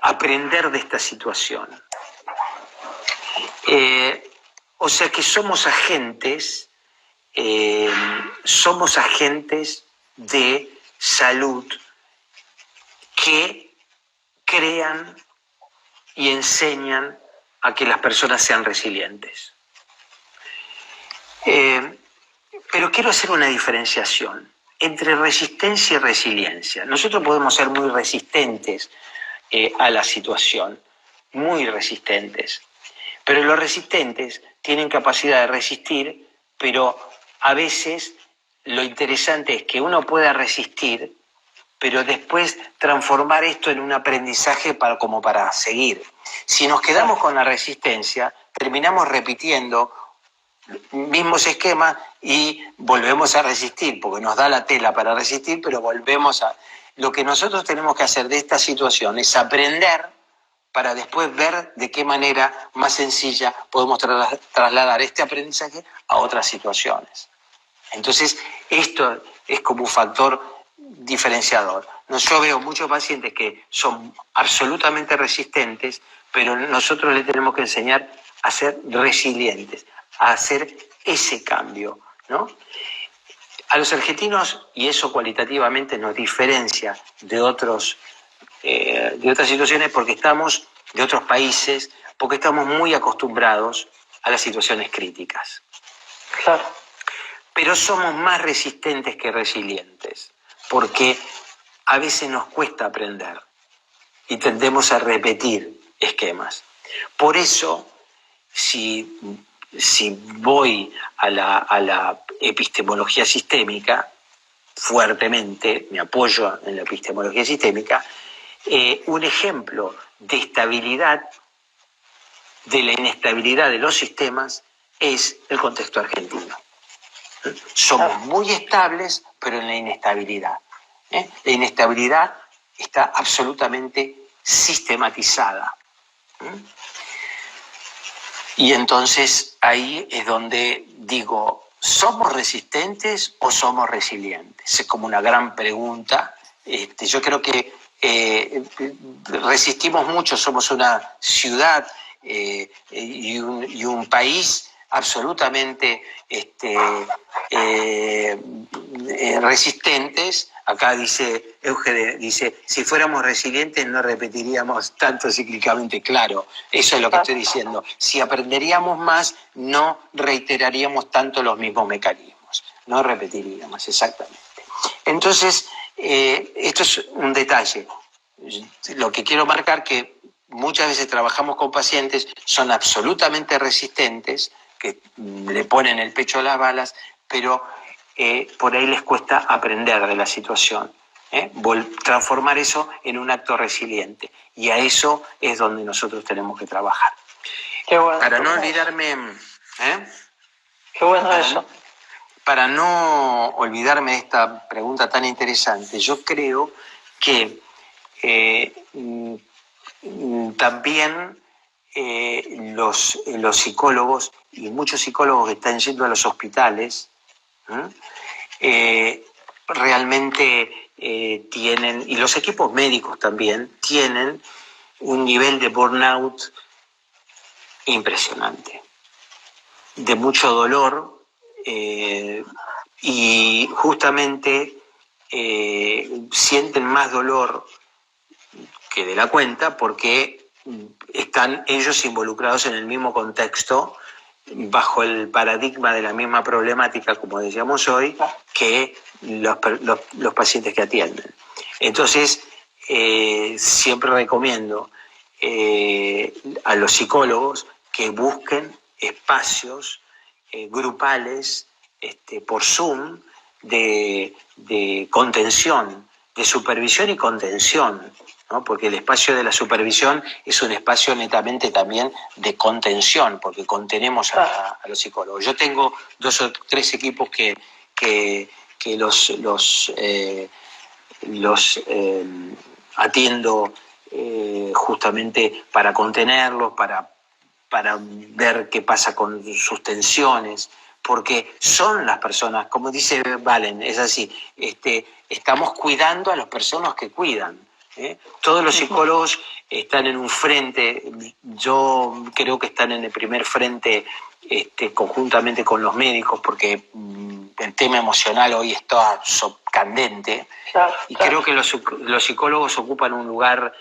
B: aprender de esta situación. O sea que somos agentes de salud que crean y enseñan a que las personas sean resilientes. Pero quiero hacer una diferenciación entre resistencia y resiliencia. Nosotros podemos ser muy resistentes a la situación, muy resistentes, pero los resistentes tienen capacidad de resistir, pero a veces lo interesante es que uno pueda resistir pero después transformar esto en un aprendizaje como para seguir. Si nos quedamos con la resistencia, terminamos repitiendo mismos esquemas y volvemos a resistir, porque nos da la tela para resistir, pero volvemos a... Lo que nosotros tenemos que hacer de esta situación es aprender para después ver de qué manera más sencilla podemos trasladar este aprendizaje a otras situaciones. Entonces, esto es como un factor diferenciador. Yo veo muchos pacientes que son absolutamente resistentes, pero nosotros les tenemos que enseñar a ser resilientes, a hacer ese cambio, ¿no? A los argentinos, y eso cualitativamente nos diferencia de otras situaciones, porque estamos, de otros países, porque estamos muy acostumbrados a las situaciones críticas.
A: Claro.
B: Pero somos más resistentes que resilientes, porque a veces nos cuesta aprender y tendemos a repetir esquemas. Por eso, si voy a la epistemología sistémica, fuertemente, me apoyo en la epistemología sistémica, un ejemplo de estabilidad, de la inestabilidad de los sistemas, es el contexto argentino. Somos muy estables, pero en la inestabilidad. La inestabilidad está absolutamente sistematizada. Y entonces ahí es donde digo, ¿somos resistentes o somos resilientes? Es como una gran pregunta. Yo creo que resistimos mucho, somos una ciudad y un país absolutamente resistentes. Acá dice Euge, dice, si fuéramos resilientes no repetiríamos tanto cíclicamente. Claro, eso es lo que estoy diciendo. Si aprenderíamos más, no reiteraríamos tanto los mismos mecanismos, no repetiríamos, exactamente. Entonces, esto es un detalle. Lo que quiero marcar que muchas veces trabajamos con pacientes, son absolutamente resistentes, que le ponen el pecho a las balas, pero por ahí les cuesta aprender de la situación, transformar eso en un acto resiliente. Y a eso es donde nosotros tenemos que trabajar.
A: Qué bueno,
B: para no olvidarme,
A: qué bueno eso.
B: Para no olvidarme de esta pregunta tan interesante, yo creo que también los psicólogos y muchos psicólogos que están yendo a los hospitales realmente tienen, y los equipos médicos también, tienen un nivel de burnout impresionante, de mucho dolor, y justamente sienten más dolor que de la cuenta porque están ellos involucrados en el mismo contexto, bajo el paradigma de la misma problemática, como decíamos hoy, que los pacientes que atienden. Entonces, siempre recomiendo a los psicólogos que busquen espacios grupales por Zoom de contención, de supervisión y contención, ¿no? Porque el espacio de la supervisión es un espacio netamente también de contención, porque contenemos a los psicólogos. Yo tengo 2 o 3 equipos que los atiendo justamente para contenerlos, para ver qué pasa con sus tensiones, porque son las personas, como dice Valen, es así, estamos cuidando a las personas que cuidan. Todos los psicólogos están en un frente, yo creo que están en el primer frente conjuntamente con los médicos, porque el tema emocional hoy está candente, y creo que los psicólogos ocupan un lugar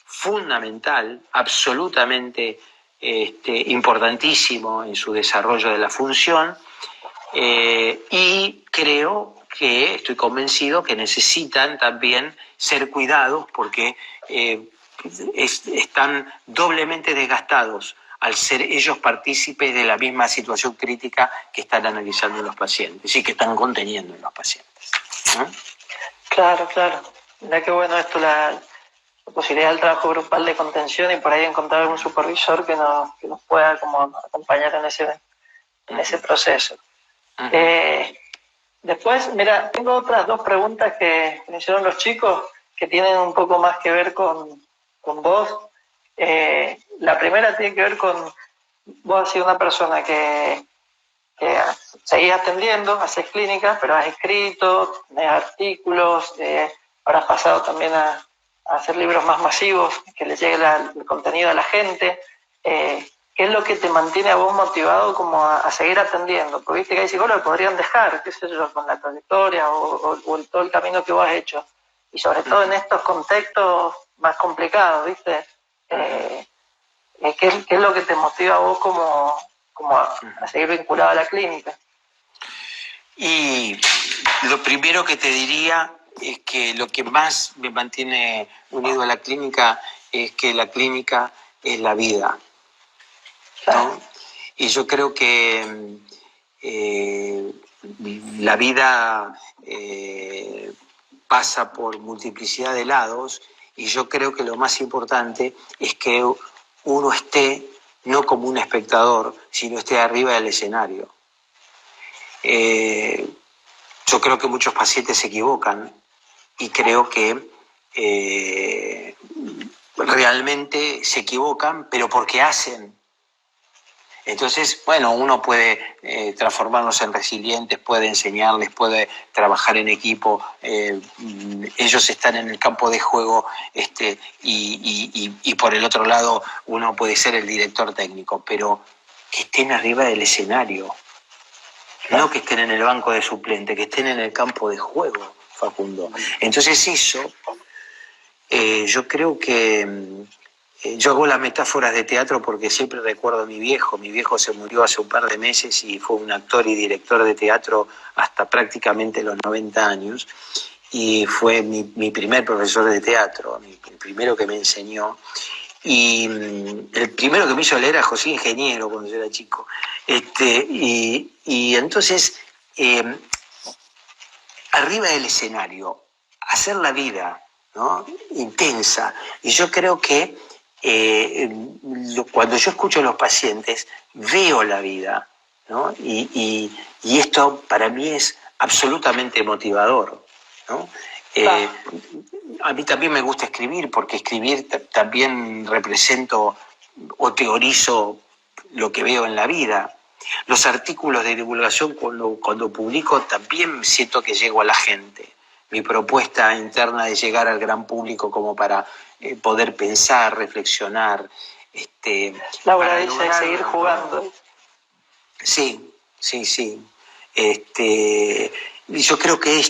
B: fundamental, absolutamente importantísimo en su desarrollo de la función, y creo que estoy convencido que necesitan también ser cuidados porque están doblemente desgastados al ser ellos partícipes de la misma situación crítica que están analizando en los pacientes y que están conteniendo en los pacientes.
A: Claro, claro. Mirá qué bueno esto, la posibilidad del trabajo grupal de contención y por ahí encontrar un supervisor que nos pueda como acompañar en ese proceso. Después, mira, tengo otras dos preguntas que me hicieron los chicos que tienen un poco más que ver con vos. La primera tiene que ver con, vos has sido una persona que seguís atendiendo, haces clínicas, pero has escrito, tenés artículos, ahora has pasado también a hacer libros más masivos, que le llegue el contenido a la gente. ¿Qué es lo que te mantiene a vos motivado como a seguir atendiendo? Porque viste que hay psicólogos que podrían dejar, qué sé yo, con la trayectoria o todo el camino que vos has hecho. Y sobre todo en estos contextos más complicados, ¿viste? ¿Qué es lo que te motiva a vos como a seguir vinculado a la clínica?
B: Y lo primero que te diría es que lo que más me mantiene unido a la clínica es que la clínica es la vida, ¿no? Y yo creo que la vida pasa por multiplicidad de lados y yo creo que lo más importante es que uno esté no como un espectador, sino esté arriba del escenario. Yo creo que muchos pacientes se equivocan y creo que realmente se equivocan, pero porque hacen. Entonces, bueno, uno puede transformarlos en resilientes, puede enseñarles, puede trabajar en equipo. Ellos están en el campo de juego y por el otro lado uno puede ser el director técnico, pero que estén arriba del escenario. No que estén en el banco de suplente, que estén en el campo de juego, Facundo. Entonces eso, yo creo que yo hago las metáforas de teatro porque siempre recuerdo a mi viejo. Mi viejo se murió hace un par de meses y fue un actor y director de teatro hasta prácticamente los 90 años. Y fue mi primer profesor de teatro, el primero que me enseñó. Y el primero que me hizo leer a José Ingeniero cuando yo era chico. Y entonces, arriba del escenario, hacer la vida, ¿no? Intensa. Y yo creo que cuando yo escucho a los pacientes, veo la vida, ¿no? Y esto para mí es absolutamente motivador, ¿no? A mí también me gusta escribir, porque escribir también represento o teorizo lo que veo en la vida. Los artículos de divulgación, cuando publico, también siento que llego a la gente. Mi propuesta interna de llegar al gran público como para poder pensar, reflexionar.
A: Laura dice seguir jugando.
B: Sí. Y yo creo que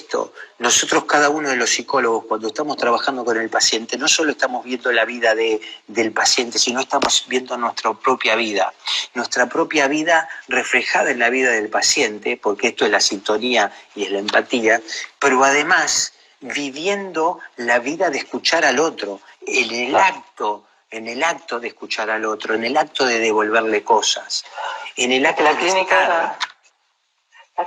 B: nosotros cada uno de los psicólogos, cuando estamos trabajando con el paciente, no solo estamos viendo la vida del paciente, sino estamos viendo nuestra propia vida reflejada en la vida del paciente, porque esto es la sintonía y es la empatía, pero además viviendo la vida de escuchar al otro, en el acto de escuchar al otro, en el acto de devolverle cosas, en el acto
A: la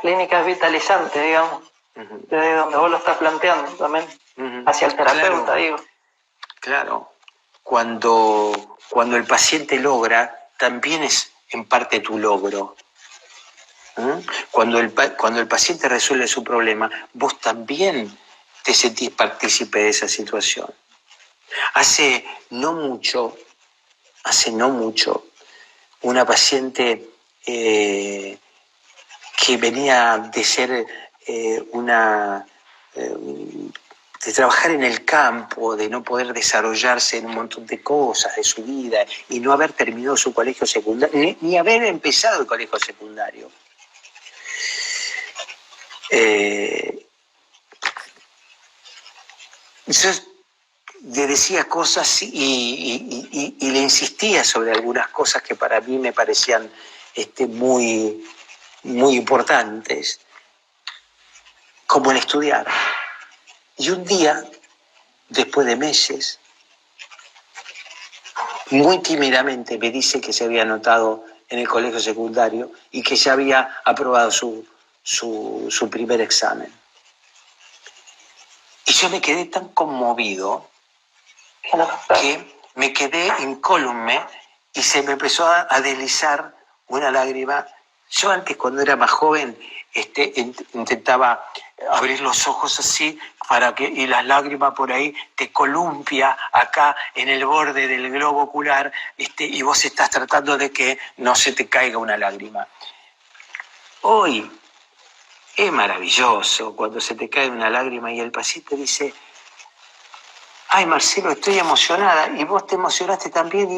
A: clínica es vitalizante, digamos, desde donde vos lo estás planteando también, hacia el terapeuta, claro, digo.
B: Claro, cuando el paciente logra, también es en parte tu logro. Cuando el paciente resuelve su problema, vos también te sentís partícipe de esa situación. Hace no mucho, una paciente que venía de ser de trabajar en el campo, de no poder desarrollarse en un montón de cosas de su vida y no haber terminado su colegio secundario, ni haber empezado el colegio secundario. Yo le decía cosas y le insistía sobre algunas cosas que para mí me parecían muy, muy importantes, como el estudiar. Y un día, después de meses, muy tímidamente me dice que se había anotado en el colegio secundario y que ya había aprobado su primer examen. Y yo yo me quedé tan conmovido que me quedé incólume y se me empezó a deslizar una lágrima. Yo antes, cuando era más joven, intentaba abrir los ojos así y las lágrimas por ahí te columpia acá en el borde del globo ocular, y vos estás tratando de que no se te caiga una lágrima. Hoy es maravilloso cuando se te cae una lágrima y el paciente dice: ay, Marcelo, estoy emocionada, y vos te emocionaste también,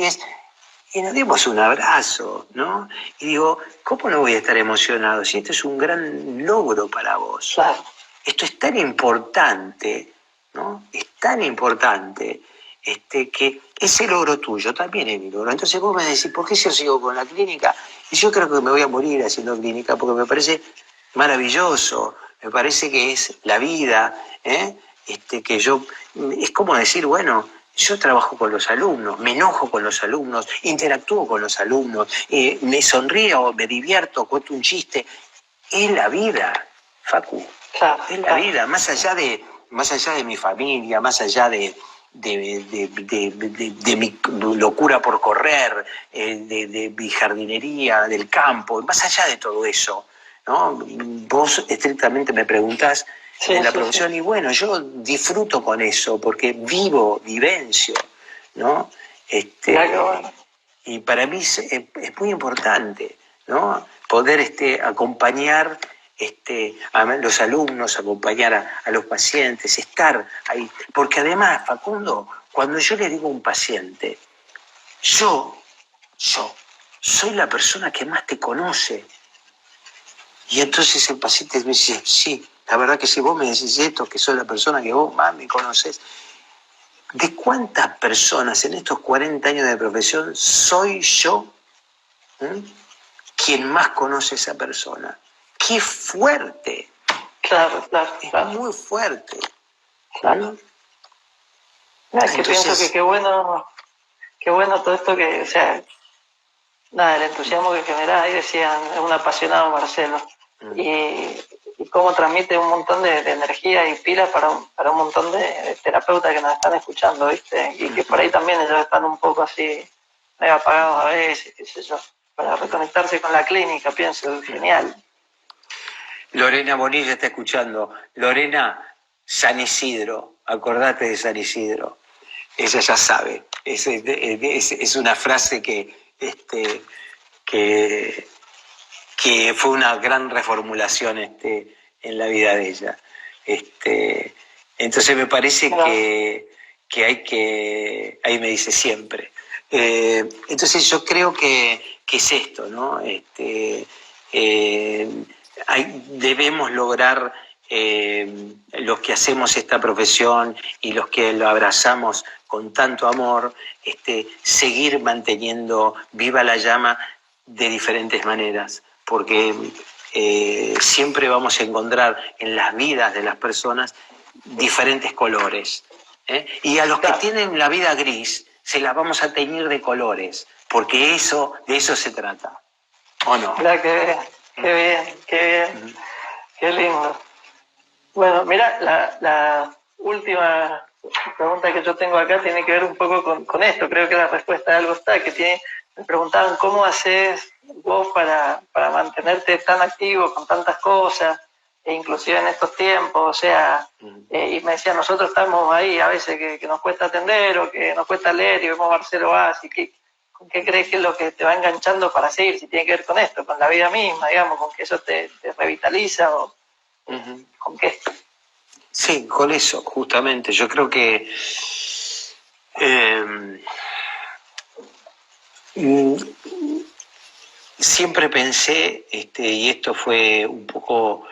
B: y nos dimos un abrazo, ¿no? Y digo, ¿cómo no voy a estar emocionado si esto es un gran logro para vos?
A: Claro.
B: Esto es tan importante, ¿no? Es tan importante que ese logro tuyo también es mi logro. Entonces vos me decís, ¿por qué yo sigo con la clínica? Y yo creo que me voy a morir haciendo clínica porque me parece maravilloso, me parece que es la vida, que yo, es como decir, bueno, yo trabajo con los alumnos, me enojo con los alumnos, interactúo con los alumnos, me sonrío, me divierto, cuento un chiste. Es la vida, Facu.
A: Claro,
B: Es la vida, más allá de mi familia, más allá de mi locura por correr, de mi jardinería, del campo, más allá de todo eso, ¿no? Vos estrictamente me preguntás de la profesión, y bueno, yo disfruto con eso porque vivencio, ¿no?
A: Claro.
B: Y para mí es muy importante, ¿no? Poder acompañar a los alumnos, acompañar a los pacientes, estar ahí. Porque además, Facundo, cuando yo le digo a un paciente, yo soy la persona que más te conoce. Y entonces el paciente me dice, sí, la verdad que si vos me decís esto, que soy la persona que vos más me conoces. ¿De cuántas personas en estos 40 años de profesión soy yo quien más conoce a esa persona? ¡Qué fuerte!
A: Claro.
B: Es muy fuerte.
A: Claro. Es que pienso que qué bueno todo esto que, o sea, nada, el entusiasmo que generás, ahí decían, es un apasionado Marcelo. Y cómo transmite un montón de energía y pilas para un montón de terapeutas que nos están escuchando, ¿viste? Y que por ahí también ellos están un poco así, medio apagados a veces, qué sé yo, para reconectarse con la clínica, pienso, genial.
B: Lorena Bonilla está escuchando. Lorena, San Isidro, acordate de San Isidro. Ella ya sabe. Es una frase que fue una gran reformulación en la vida de ella. Entonces me parece que hay que, ahí me dice siempre. Entonces yo creo que es esto, ¿no? Debemos lograr, los que hacemos esta profesión y los que lo abrazamos con tanto amor, seguir manteniendo viva la llama de diferentes maneras, porque siempre vamos a encontrar en las vidas de las personas diferentes colores, y a los que tienen la vida gris se las vamos a teñir de colores, porque de eso se trata, ¿o no?
A: Mira, qué bien, qué lindo. Bueno, mira, la última pregunta que yo tengo acá tiene que ver un poco con esto. Creo que la respuesta de algo está, me preguntaban cómo haces vos para mantenerte tan activo con tantas cosas, e inclusive en estos tiempos, o sea, y me decían, nosotros estamos ahí a veces que nos cuesta atender o que nos cuesta leer y vemos Marcelo Bassi, ¿con qué crees que es lo que te va enganchando para seguir? Si tiene que ver con esto, con la vida misma, digamos, con que eso te revitaliza o con qué.
B: Sí, con eso, justamente. Yo creo que siempre pensé, y esto fue un poco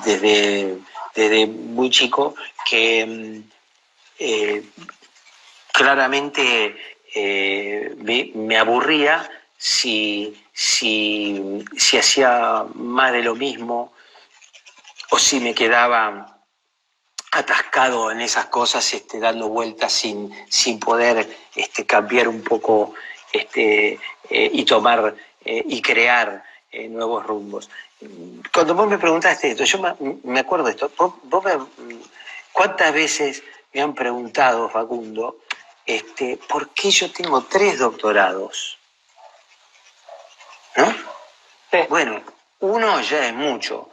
B: desde muy chico, que claramente me aburría si hacía más de lo mismo, o si me quedaba atascado en esas cosas, dando vueltas sin poder cambiar un poco y tomar y crear nuevos rumbos. Cuando vos me preguntaste esto, yo me acuerdo de esto, vos ¿Cuántas veces me han preguntado, Facundo, por qué yo tengo 3 doctorados? ¿No?
A: Sí.
B: Bueno, 1 ya es mucho.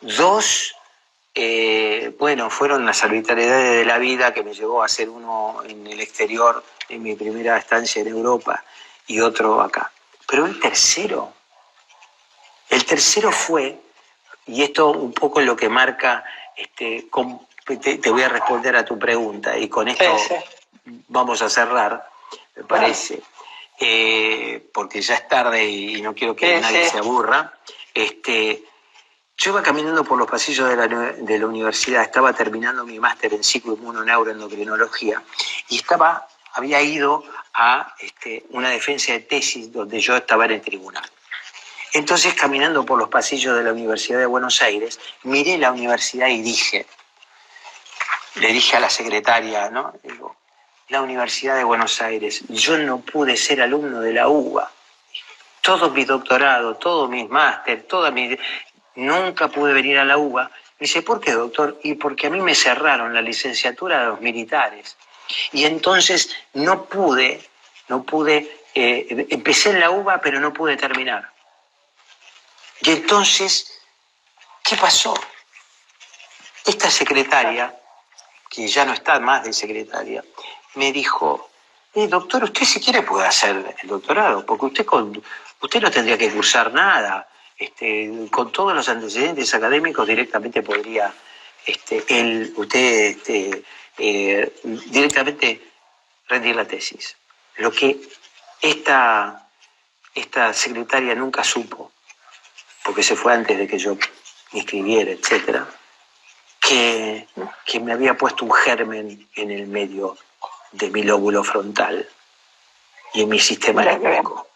B: 2, bueno, fueron las arbitrariedades de la vida que me llevó a hacer uno en el exterior, en mi primera estancia en Europa, y otro acá. Pero el tercero fue, y esto un poco es lo que marca, te voy a responder a tu pregunta, y con esto
A: Sí.
B: vamos a cerrar, me parece, porque ya es tarde y no quiero que nadie se aburra. Yo iba caminando por los pasillos de la universidad, estaba terminando mi máster en psicoinmunoneuroendocrinología y había ido a una defensa de tesis donde yo estaba en el tribunal. Entonces, caminando por los pasillos de la Universidad de Buenos Aires, miré la universidad y le dije a la secretaria, ¿no? Digo, la Universidad de Buenos Aires, yo no pude ser alumno de la UBA. Todos mis doctorados, todos mis máster, nunca pude venir a la UBA. Me dice, ¿por qué, doctor? Y porque a mí me cerraron la licenciatura de los militares. Y entonces no pude, empecé en la UBA, pero no pude terminar. Y entonces, ¿qué pasó? Esta secretaria, que ya no está más de secretaria, me dijo, doctor, usted si quiere puede hacer el doctorado, porque usted no tendría que cursar nada. Con todos los antecedentes académicos directamente podría directamente rendir la tesis. Lo que esta secretaria nunca supo, porque se fue antes de que yo me inscribiera, etcétera, que me había puesto un germen en el medio de mi lóbulo frontal y en mi sistema límbico.